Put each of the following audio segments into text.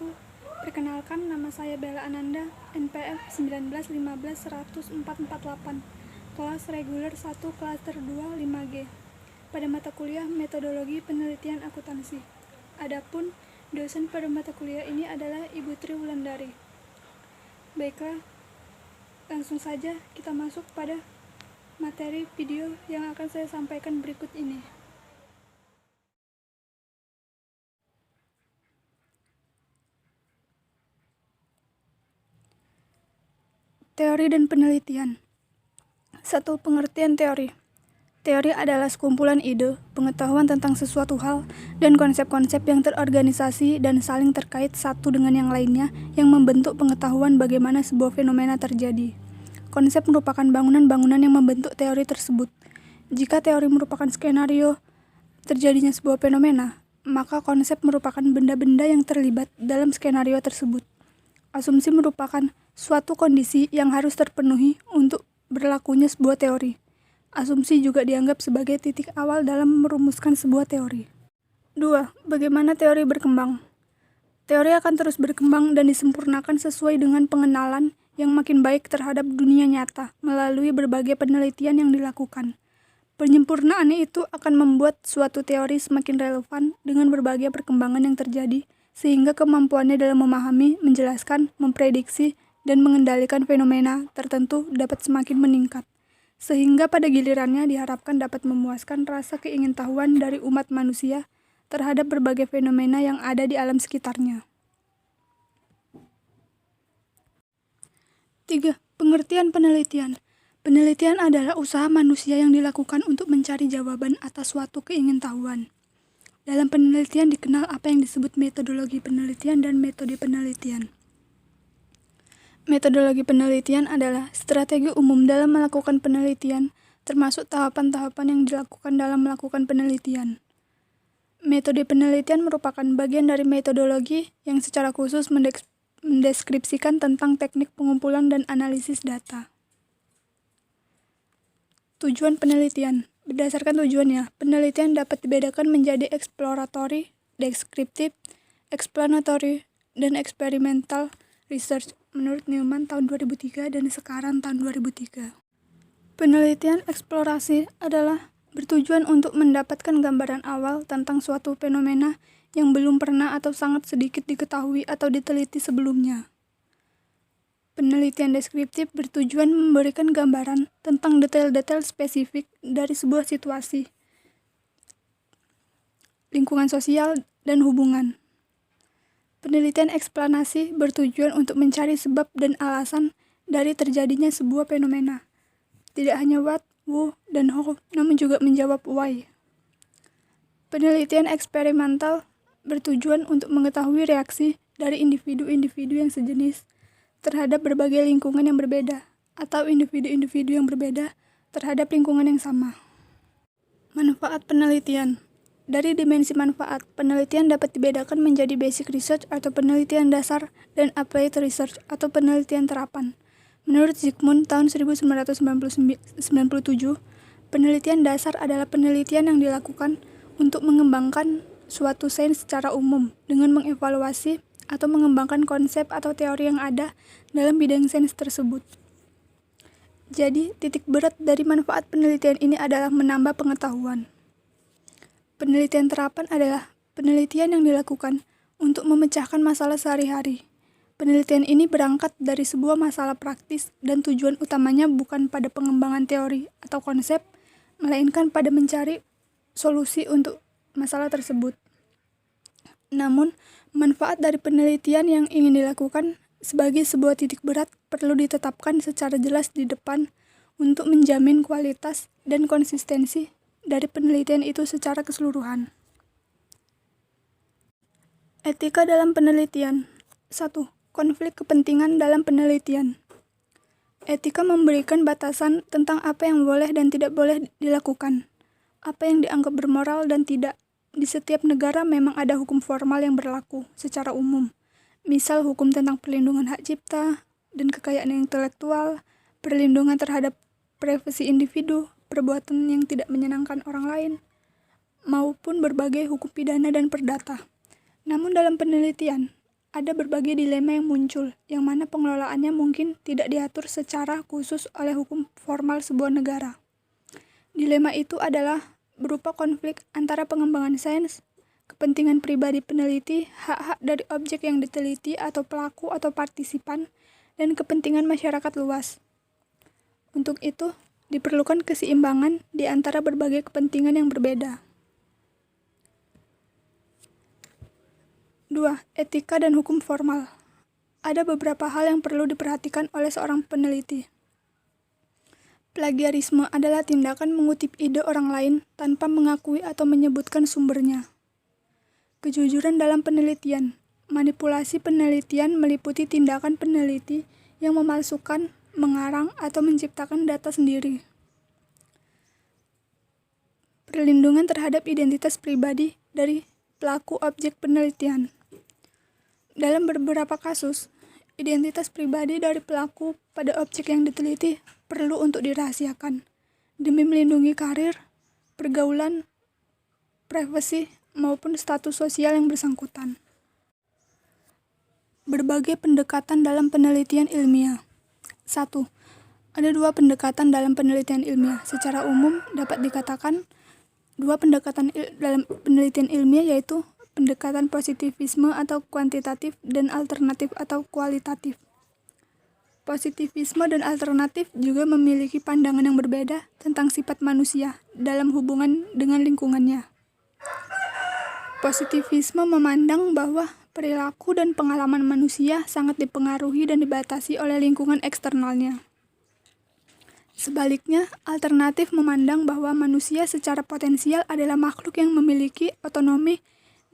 wabarakatuh. Perkenalkan, nama saya Bella Ananda, NPM 1915-100-448, kelas reguler 1, klaster 2, 5G. Pada mata kuliah Metodologi Penelitian Akuntansi. Adapun dosen pada mata kuliah ini adalah Ibu Tri Wulandari. Baiklah, langsung saja kita masuk pada materi video yang akan saya sampaikan berikut ini. Teori dan penelitian. 1. Pengertian teori. Teori adalah sekumpulan ide, pengetahuan tentang sesuatu hal, dan konsep-konsep yang terorganisasi dan saling terkait satu dengan yang lainnya yang membentuk pengetahuan bagaimana sebuah fenomena terjadi. Konsep merupakan bangunan-bangunan yang membentuk teori tersebut. Jika teori merupakan skenario terjadinya sebuah fenomena, maka konsep merupakan benda-benda yang terlibat dalam skenario tersebut. Asumsi merupakan suatu kondisi yang harus terpenuhi untuk berlakunya sebuah teori. Asumsi juga dianggap sebagai titik awal dalam merumuskan sebuah teori. 2. Bagaimana teori berkembang? Teori akan terus berkembang dan disempurnakan sesuai dengan pengenalan yang makin baik terhadap dunia nyata melalui berbagai penelitian yang dilakukan. Penyempurnaan itu akan membuat suatu teori semakin relevan dengan berbagai perkembangan yang terjadi, sehingga kemampuannya dalam memahami, menjelaskan, memprediksi, dan mengendalikan fenomena tertentu dapat semakin meningkat, sehingga pada gilirannya diharapkan dapat memuaskan rasa keingintahuan dari umat manusia terhadap berbagai fenomena yang ada di alam sekitarnya. 3. Pengertian penelitian. Penelitian adalah usaha manusia yang dilakukan untuk mencari jawaban atas suatu keingintahuan. Dalam penelitian dikenal apa yang disebut metodologi penelitian dan metode penelitian. Metodologi penelitian adalah strategi umum dalam melakukan penelitian, termasuk tahapan-tahapan yang dilakukan dalam melakukan penelitian. Metode penelitian merupakan bagian dari metodologi yang secara khusus mendeskripsikan tentang teknik pengumpulan dan analisis data. Tujuan penelitian. Berdasarkan tujuannya, penelitian dapat dibedakan menjadi exploratory, deskriptif, explanatory, dan experimental research menurut Newman tahun 2003 dan sekarang tahun 2003. Penelitian eksplorasi adalah bertujuan untuk mendapatkan gambaran awal tentang suatu fenomena yang belum pernah atau sangat sedikit diketahui atau diteliti sebelumnya. Penelitian deskriptif bertujuan memberikan gambaran tentang detail-detail spesifik dari sebuah situasi, lingkungan sosial, dan hubungan. Penelitian eksplanasi bertujuan untuk mencari sebab dan alasan dari terjadinya sebuah fenomena. Tidak hanya what, who, dan how, namun juga menjawab why. Penelitian eksperimental bertujuan untuk mengetahui reaksi dari individu-individu yang sejenis terhadap berbagai lingkungan yang berbeda, atau individu-individu yang berbeda terhadap lingkungan yang sama. Manfaat penelitian. Dari dimensi manfaat, penelitian dapat dibedakan menjadi basic research atau penelitian dasar dan applied research atau penelitian terapan. Menurut Zygmunt tahun 1997, penelitian dasar adalah penelitian yang dilakukan untuk mengembangkan suatu sains secara umum dengan mengevaluasi atau mengembangkan konsep atau teori yang ada dalam bidang sains tersebut. Jadi, titik berat dari manfaat penelitian ini adalah menambah pengetahuan. Penelitian terapan adalah penelitian yang dilakukan untuk memecahkan masalah sehari-hari. Penelitian ini berangkat dari sebuah masalah praktis dan tujuan utamanya bukan pada pengembangan teori atau konsep, melainkan pada mencari solusi untuk masalah tersebut. Namun, manfaat dari penelitian yang ingin dilakukan sebagai sebuah titik berat perlu ditetapkan secara jelas di depan untuk menjamin kualitas dan konsistensi dari penelitian itu secara keseluruhan. Etika dalam penelitian. 1. Konflik kepentingan dalam penelitian. Etika memberikan batasan tentang apa yang boleh dan tidak boleh dilakukan, apa yang dianggap bermoral dan tidak. Di setiap negara memang ada hukum formal yang berlaku secara umum, misal hukum tentang perlindungan hak cipta dan kekayaan intelektual, perlindungan terhadap privasi individu, perbuatan yang tidak menyenangkan orang lain, maupun berbagai hukum pidana dan perdata. Namun dalam penelitian, ada berbagai dilema yang muncul, yang mana pengelolaannya mungkin tidak diatur secara khusus oleh hukum formal sebuah negara. Dilema itu adalah berupa konflik antara pengembangan sains, kepentingan pribadi peneliti, hak-hak dari objek yang diteliti atau pelaku atau partisipan, dan kepentingan masyarakat luas. Untuk itu, diperlukan keseimbangan di antara berbagai kepentingan yang berbeda. 2. Etika dan hukum formal. Ada beberapa hal yang perlu diperhatikan oleh seorang peneliti. Plagiarisme adalah tindakan mengutip ide orang lain tanpa mengakui atau menyebutkan sumbernya. Kejujuran dalam penelitian. Manipulasi penelitian meliputi tindakan peneliti yang memalsukan, mengarang, atau menciptakan data sendiri. Perlindungan terhadap identitas pribadi dari pelaku objek penelitian. Dalam beberapa kasus, identitas pribadi dari pelaku pada objek yang diteliti perlu untuk dirahasiakan demi melindungi karir, pergaulan, privasi, maupun status sosial yang bersangkutan. Berbagai pendekatan dalam penelitian ilmiah. 1. Ada dua pendekatan dalam penelitian ilmiah. Secara umum dapat dikatakan dua pendekatan dalam penelitian ilmiah yaitu pendekatan positivisme atau kuantitatif dan alternatif atau kualitatif. Positivisme dan alternatif juga memiliki pandangan yang berbeda tentang sifat manusia dalam hubungan dengan lingkungannya. Positivisme memandang bahwa perilaku dan pengalaman manusia sangat dipengaruhi dan dibatasi oleh lingkungan eksternalnya. Sebaliknya, alternatif memandang bahwa manusia secara potensial adalah makhluk yang memiliki otonomi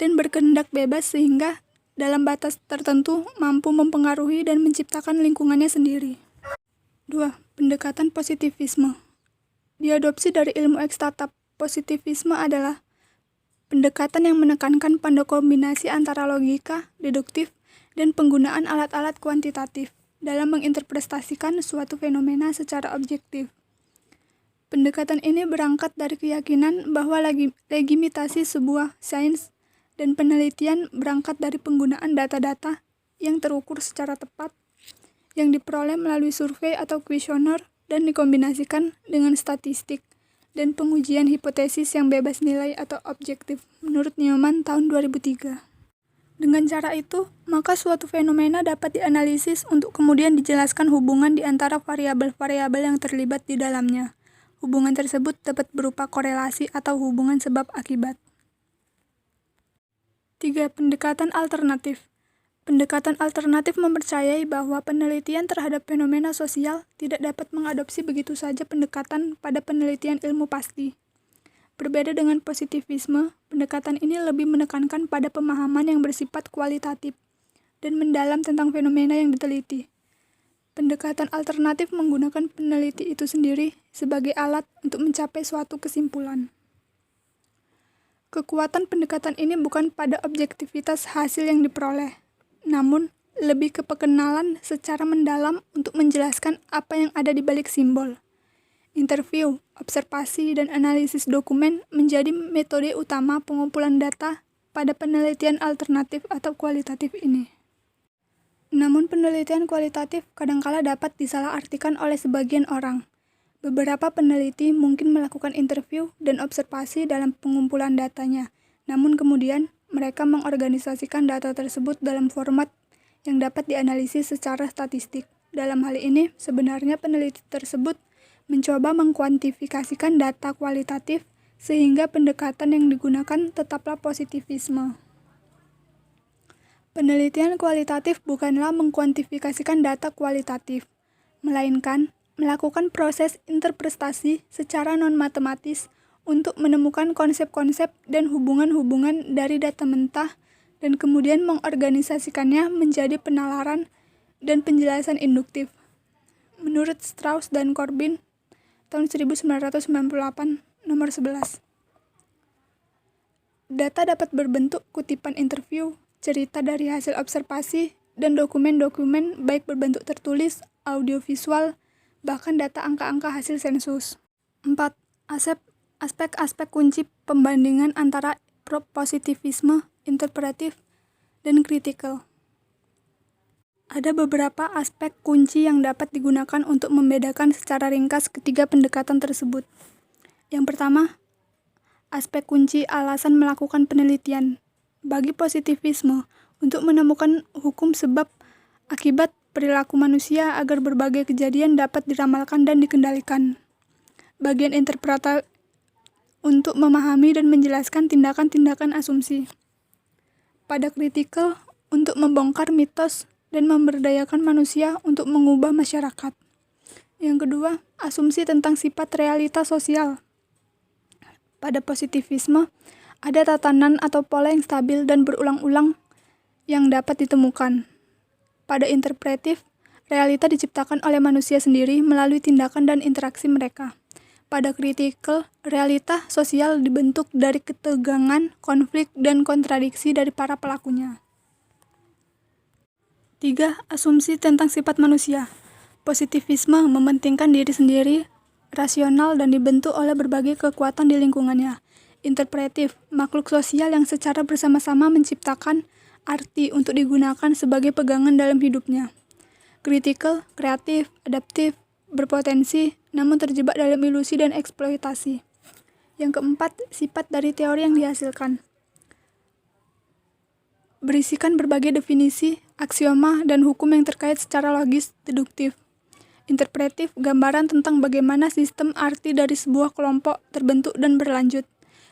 dan berkehendak bebas sehingga dalam batas tertentu mampu mempengaruhi dan menciptakan lingkungannya sendiri. 2. Pendekatan positivisme. Diadopsi dari ilmu ekstata, positivisme adalah pendekatan yang menekankan pada kombinasi antara logika, deduktif, dan penggunaan alat-alat kuantitatif dalam menginterpretasikan suatu fenomena secara objektif. Pendekatan ini berangkat dari keyakinan bahwa legitimasi sebuah sains dan penelitian berangkat dari penggunaan data-data yang terukur secara tepat, yang diperoleh melalui survei atau kuesioner dan dikombinasikan dengan statistik dan pengujian hipotesis yang bebas nilai atau objektif, menurut Newman tahun 2003. Dengan cara itu, maka suatu fenomena dapat dianalisis untuk kemudian dijelaskan hubungan di antara variabel-variabel yang terlibat di dalamnya. Hubungan tersebut dapat berupa korelasi atau hubungan sebab akibat. 3. Pendekatan alternatif. Pendekatan alternatif mempercayai bahwa penelitian terhadap fenomena sosial tidak dapat mengadopsi begitu saja pendekatan pada penelitian ilmu pasti. Berbeda dengan positivisme, pendekatan ini lebih menekankan pada pemahaman yang bersifat kualitatif dan mendalam tentang fenomena yang diteliti. Pendekatan alternatif menggunakan peneliti itu sendiri sebagai alat untuk mencapai suatu kesimpulan. Kekuatan pendekatan ini bukan pada objektivitas hasil yang diperoleh, namun lebih ke pengenalan secara mendalam untuk menjelaskan apa yang ada di balik simbol. Interview, observasi, dan analisis dokumen menjadi metode utama pengumpulan data pada penelitian alternatif atau kualitatif ini. Namun penelitian kualitatif kadangkala dapat disalahartikan oleh sebagian orang. Beberapa peneliti mungkin melakukan interview dan observasi dalam pengumpulan datanya, namun kemudian mereka mengorganisasikan data tersebut dalam format yang dapat dianalisis secara statistik. Dalam hal ini, sebenarnya peneliti tersebut mencoba mengkuantifikasikan data kualitatif sehingga pendekatan yang digunakan tetaplah positivisme. Penelitian kualitatif bukanlah mengkuantifikasikan data kualitatif, melainkan melakukan proses interpretasi secara non-matematis untuk menemukan konsep-konsep dan hubungan-hubungan dari data mentah dan kemudian mengorganisasikannya menjadi penalaran dan penjelasan induktif. Menurut Strauss dan Corbin, tahun 1998, nomor 11. Data dapat berbentuk kutipan interview, cerita dari hasil observasi, dan dokumen-dokumen baik berbentuk tertulis, audiovisual, bahkan data angka-angka hasil sensus. 4. Aspek-aspek kunci pembandingan antara positivisme, interpretif, dan kritikal. Ada beberapa aspek kunci yang dapat digunakan untuk membedakan secara ringkas ketiga pendekatan tersebut. Yang pertama, aspek kunci alasan melakukan penelitian. Bagi positivisme, untuk menemukan hukum sebab akibat perilaku manusia agar berbagai kejadian dapat diramalkan dan dikendalikan. Bagian interpretatif untuk memahami dan menjelaskan tindakan-tindakan asumsi. Pada kritikal, untuk membongkar mitos dan memberdayakan manusia untuk mengubah masyarakat. Yang kedua, asumsi tentang sifat realitas sosial. Pada positivisme, ada tatanan atau pola yang stabil dan berulang-ulang yang dapat ditemukan. Pada interpretif, realita diciptakan oleh manusia sendiri melalui tindakan dan interaksi mereka. Pada kritikal, realita sosial dibentuk dari ketegangan, konflik, dan kontradiksi dari para pelakunya. 3. Asumsi tentang sifat manusia. Positivisme mementingkan diri sendiri, rasional, dan dibentuk oleh berbagai kekuatan di lingkungannya. Interpretif, makhluk sosial yang secara bersama-sama menciptakan arti untuk digunakan sebagai pegangan dalam hidupnya. Kritikal, kreatif, adaptif, berpotensi, namun terjebak dalam ilusi dan eksploitasi. Yang keempat, sifat dari teori yang dihasilkan. Berisikan berbagai definisi, aksioma, dan hukum yang terkait secara logis deduktif. Interpretif, gambaran tentang bagaimana sistem arti dari sebuah kelompok terbentuk dan berlanjut.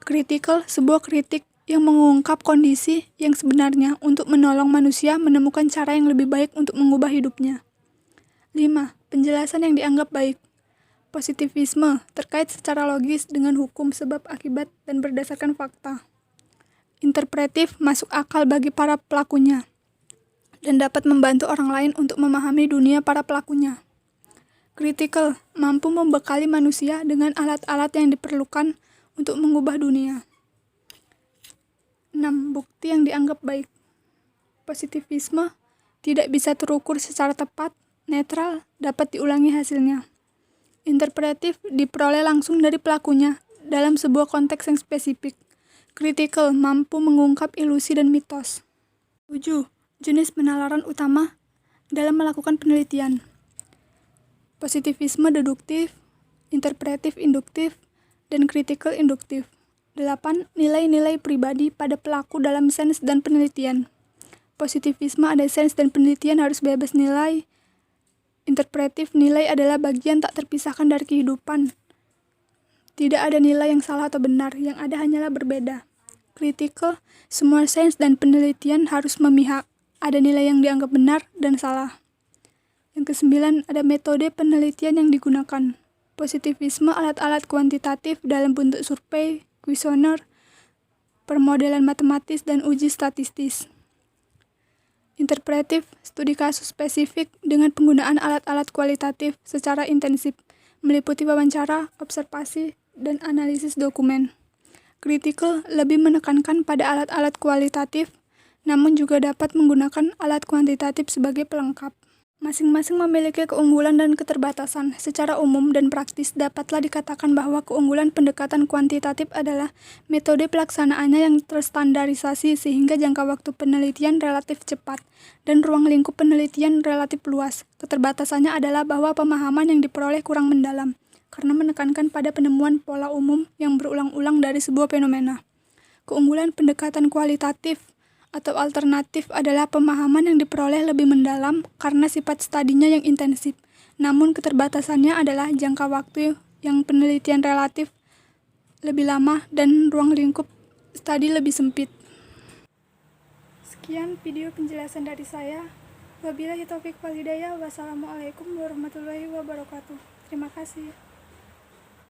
Kritikal, sebuah kritik yang mengungkap kondisi yang sebenarnya untuk menolong manusia menemukan cara yang lebih baik untuk mengubah hidupnya. 5. Penjelasan yang dianggap baik. Positivisme terkait secara logis dengan hukum sebab akibat dan berdasarkan fakta. Interpretif masuk akal bagi para pelakunya dan dapat membantu orang lain untuk memahami dunia para pelakunya. Kritikal mampu membekali manusia dengan alat-alat yang diperlukan untuk mengubah dunia. 6. Bukti yang dianggap baik. Positivisme tidak bisa terukur secara tepat, netral, dapat diulangi hasilnya. Interpretif diperoleh langsung dari pelakunya dalam sebuah konteks yang spesifik. Kritikal mampu mengungkap ilusi dan mitos. 7. Jenis penalaran utama dalam melakukan penelitian. Positivisme deduktif, interpretif induktif, dan kritikal induktif. 8. Nilai-nilai pribadi pada pelaku dalam sains dan penelitian. Positivisme ada sains dan penelitian harus bebas nilai. Interpretif, nilai adalah bagian tak terpisahkan dari kehidupan. Tidak ada nilai yang salah atau benar, yang ada hanyalah berbeda. Kritikal, semua sains dan penelitian harus memihak. Ada nilai yang dianggap benar dan salah. Yang ke-9, ada metode penelitian yang digunakan. Positivisme, alat-alat kuantitatif dalam bentuk survei, kuesioner, permodelan matematis, dan uji statistis. Interpretif, studi kasus spesifik dengan penggunaan alat-alat kualitatif secara intensif, meliputi wawancara, observasi, dan analisis dokumen. Kritikal lebih menekankan pada alat-alat kualitatif, namun juga dapat menggunakan alat kuantitatif sebagai pelengkap. Masing-masing memiliki keunggulan dan keterbatasan. Secara umum dan praktis, dapatlah dikatakan bahwa keunggulan pendekatan kuantitatif adalah metode pelaksanaannya yang terstandarisasi sehingga jangka waktu penelitian relatif cepat dan ruang lingkup penelitian relatif luas. Keterbatasannya adalah bahwa pemahaman yang diperoleh kurang mendalam, karena menekankan pada penemuan pola umum yang berulang-ulang dari sebuah fenomena. Keunggulan pendekatan kualitatif atau alternatif adalah pemahaman yang diperoleh lebih mendalam karena sifat studinya yang intensif. Namun keterbatasannya adalah jangka waktu yang penelitian relatif lebih lama dan ruang lingkup studi lebih sempit. Sekian video penjelasan dari saya. Wabillahi taufik wal hidayah. Wassalamualaikum warahmatullahi wabarakatuh. Terima kasih.